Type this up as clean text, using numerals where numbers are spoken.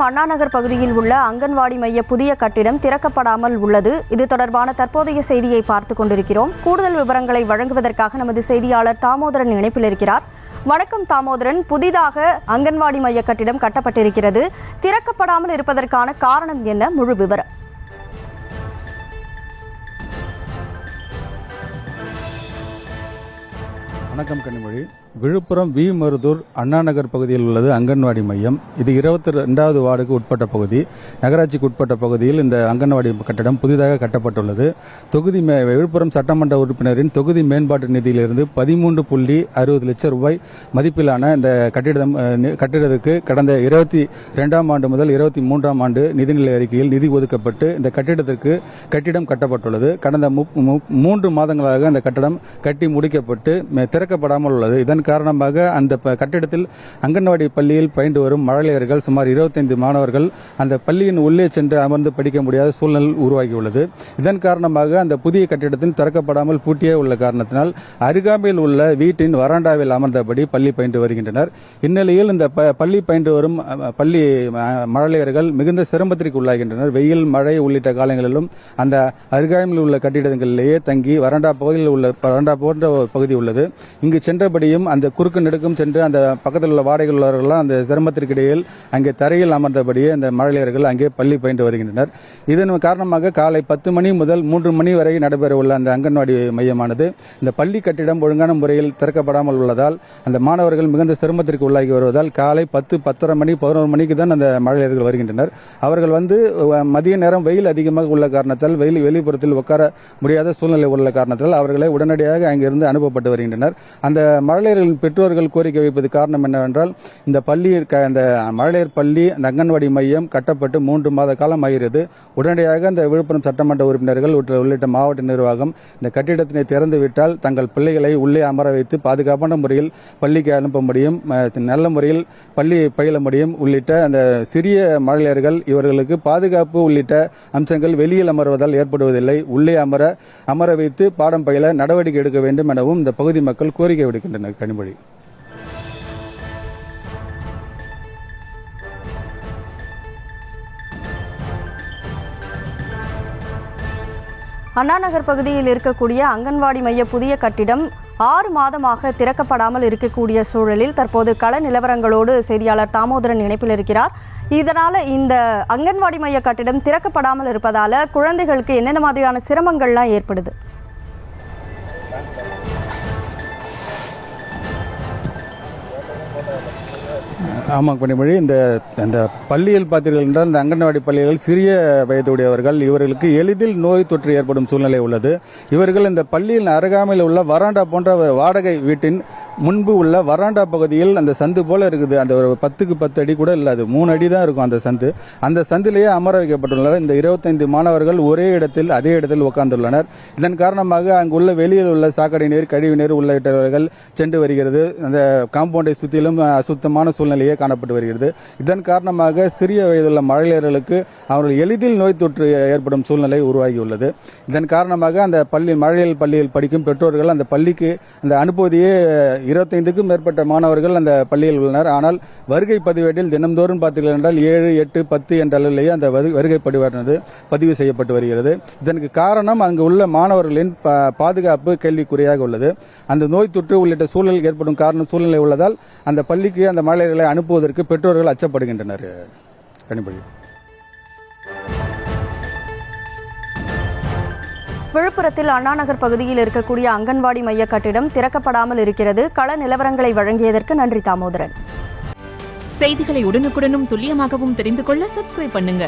அண்ணா நகர் பகுதியில் உள்ள அங்கன்வாடி மைய புதிய கட்டிடம் திறக்கப்படாமல் உள்ளது. இது தொடர்பான தற்போதைய செய்தியை பார்த்துக் கொண்டிருக்கிறோம். கூடுதல் விவரங்களை வழங்குவதற்காக நமது செய்தியாளர் தாமோதரன் இணைப்பில் இருக்கிறார். வணக்கம் தாமோதரன். புதிதாக அங்கன்வாடி மைய கட்டிடம் கட்டப்பட்டிருக்கிறது. திறக்கப்படாமல் இருப்பதற்கான காரணம் என்ன? முழு விவரம். வணக்கம் கனிமொழி. விழுப்புரம் வி மருதூர் அண்ணா நகர் பகுதியில் உள்ளது அங்கன்வாடி மையம். இது 22வது வார்டுக்கு உட்பட்ட பகுதி. நகராட்சிக்கு உட்பட்ட பகுதியில் இந்த அங்கன்வாடி கட்டடம் புதிதாக கட்டப்பட்டுள்ளது. விழுப்புரம் சட்டமன்ற உறுப்பினரின் தொகுதி மேம்பாட்டு நிதியிலிருந்து 13.60 லட்சம் ரூபாய் மதிப்பிலான இந்த கட்டிடத்துக்கு கடந்த 22ஆம் ஆண்டு முதல் 23ஆம் ஆண்டு நிதிநிலை அறிக்கையில் நிதி ஒதுக்கப்பட்டு இந்த கட்டிடம் கட்டப்பட்டுள்ளது. கடந்த 3 மாதங்களாக அந்த கட்டடம் கட்டி முடிக்கப்பட்டு திறக்கப்படாமல் உள்ளது. இதன் காரணமாக அந்த கட்டிடத்தில் அங்கன்வாடி பள்ளியில் பயின்று வரும் மழலையர்கள் சுமார் 25 மாணவர்கள் அந்த பள்ளியின் உள்ளே சென்று அமர்ந்து படிக்க முடியாத சூழ்நிலை உருவாகியுள்ளது. இதன் காரணமாக அந்த புதிய கட்டிடத்தில் திறக்கப்படாமல் பூட்டியே உள்ள காரணத்தினால் அருகாமையில் உள்ள வீட்டின் வராண்டாவில் அமர்ந்தபடி பள்ளி பயின்று வருகின்றனர். இந்நிலையில் இந்த பள்ளி பயின்று வரும் பள்ளி மழலையர்கள் மிகுந்த சிரமத்திற்கு உள்ளாகின்றனர். வெயில், மழை உள்ளிட்ட காலங்களிலும் அந்த அருகாமையில் உள்ள கட்டிடங்களிலேயே தங்கி வராண்டா பகுதியில் உள்ள வராண்டா போன்ற பகுதி உள்ளது. இங்கு சென்றபடியும் அந்த குறுக்கு நெடுக்கும் சென்று அந்த பக்கத்தில் உள்ள வாடகைகள் உள்ளவர்கள் அந்த சிரமத்திற்கு இடையில் அங்கே தரையில் அமர்ந்தபடியே அந்த மழலையர்கள் அங்கே பள்ளி பயின்று வருகின்றனர். இதன் காரணமாக காலை 10 மணி முதல் 3 மணி வரை நடைபெற உள்ள அந்த அங்கன்வாடி மையமானது இந்த பள்ளி கட்டிடம் ஒழுங்கான முறையில் திறக்கப்படாமல் உள்ளதால் அந்த மாணவர்கள் மிகுந்த சிரமத்திற்கு உள்ளாகி வருவதால் காலை 10, 10:30 மணி, 11 மணிக்கு தான் அந்த மழலையர்கள் வருகின்றனர். அவர்கள் வந்து மதிய நேரம் வெயில் அதிகமாக உள்ள காரணத்தால் வெளிப்புறத்தில் உட்கார முடியாத சூழ்நிலை உள்ள காரணத்தால் அவர்களை உடனடியாக அங்கிருந்து அனுப்பப்பட்டு வருகின்றனர். அந்த மழலையர்களின் பெற்றோர்கள் கோரிக்கை வைப்பது காரணம் என்னவென்றால் இந்த அந்த மழலையர் பள்ளி அந்த அங்கன்வாடி மையம் கட்டப்பட்டு 3 மாத காலம் ஆகிறது. உடனடியாக இந்த விழுப்புரம் சட்டமன்ற உறுப்பினர்கள் உள்ளிட்ட மாவட்ட நிர்வாகம் இந்த கட்டிடத்தினை திறந்துவிட்டால் தங்கள் பிள்ளைகளை உள்ளே அமர வைத்து பாதுகாப்பான முறையில் பள்ளிக்கு அனுப்ப முடியும், நல்ல முறையில் பள்ளி பயில முடியும். உள்ளிட்ட அந்த சிறிய மழலையர்கள் இவர்களுக்கு பாதுகாப்பு உள்ளிட்ட அம்சங்கள் வெளியில் அமர்வதால் ஏற்படுவதில்லை. உள்ளே அமர வைத்து பாடம் பயில நடவடிக்கை எடுக்க வேண்டும் எனவும் இந்த பகுதி மக்கள் கோரிக்கை விடுக்கின்றனர். கனிமொழி. அண்ணா நகர் பகுதியில் இருக்கக்கூடிய அங்கன்வாடி மைய புதிய கட்டிடம் 6 மாதமாக திறக்கப்படாமல் இருக்கக்கூடிய சூழலில் தற்போது கள நிலவரங்களோடு செய்தியாளர் தாமோதரன் இணைப்பில் இருக்கிறார். இதனால இந்த அங்கன்வாடி மைய கட்டிடம் திறக்கப்படாமல் இருப்பதால குழந்தைகளுக்கு என்னென்ன மாதிரியான சிரமங்கள்லாம் ஏற்படுது? ஆமாம் கனிமொழி. இந்த பள்ளியில் பார்த்தீர்கள் என்றால் இந்த அங்கன்வாடி பள்ளிகள் சிறிய வயதுடையவர்கள், இவர்களுக்கு எளிதில் நோய் தொற்று ஏற்படும் சூழ்நிலை உள்ளது. இவர்கள் இந்த பள்ளியின் அருகாமையில் உள்ள வராண்டா போன்ற வாடகை வீட்டின் முன்பு உள்ள வராண்டா பகுதியில் அந்த சந்து போல இருக்குது. அந்த ஒரு 10க்கு 10 அடி கூட இல்லாது, 3 அடி தான் இருக்கும் அந்த சந்து. அந்த சந்திலேயே அமர வைக்கப்பட்டுள்ளனர். இந்த 25 மாணவர்கள் அதே இடத்தில் உட்கார்ந்துள்ளனர். இதன் காரணமாக அங்குள்ள வெளியில் உள்ள சாக்கடை நீர், கழிவு நீர் உள்ளிட்டவர்கள் சென்று வருகிறது. அந்த காம்பவுண்டை சுற்றிலும் அசுத்தமான சூழ்நிலையே காணப்பட்டு வருகிறது. இதன் காரணமாக சிறிய வயதுள்ள மழலையர்களுக்கு அவர்கள் எளிதில் நோய் தொற்று ஏற்படும் சூழ்நிலை உருவாகியுள்ளது. இதன் காரணமாக அந்த மழலையர் பள்ளியில் படிக்கும் பெற்றோர்கள் அந்த பள்ளிக்கு அந்த அனுப்புவதையே 25க்கும் மேற்பட்ட மாணவர்கள் அந்த பள்ளியில் உள்ளனர். ஆனால் வருகை பதிவேட்டில் தினம்தோறும் பார்த்தீர்கள் என்றால் 7, 8, 10 என்ற அளவிலேயே அந்த வருகை பதிவானது பதிவு செய்யப்பட்டு வருகிறது. இதற்கு காரணம் அங்கு உள்ள மாணவர்களின் பாதுகாப்பு கேள்விக்குறியாக உள்ளது. அந்த நோய் தொற்று உள்ளிட்ட சூழல் ஏற்படும் சூழ்நிலை உள்ளதால் அந்த பள்ளிக்கு அந்த மழலையர்களை அனுப்புவதற்கு பெற்றோர்கள் அச்சப்படுகின்றனர். கனிமொழி. விழுப்புரத்தில் அண்ணா நகர் பகுதியில் இருக்கக்கூடிய அங்கன்வாடி மைய கட்டிடம் திறக்கப்படாமல் இருக்கிறது. கள நிலவரங்களை வழங்கியதற்கு நன்றி தாமோதரன். செய்திகளை உடனுக்குடனும் துல்லியமாகவும் தெரிந்து கொள்ள சப்ஸ்கிரைப் பண்ணுங்க.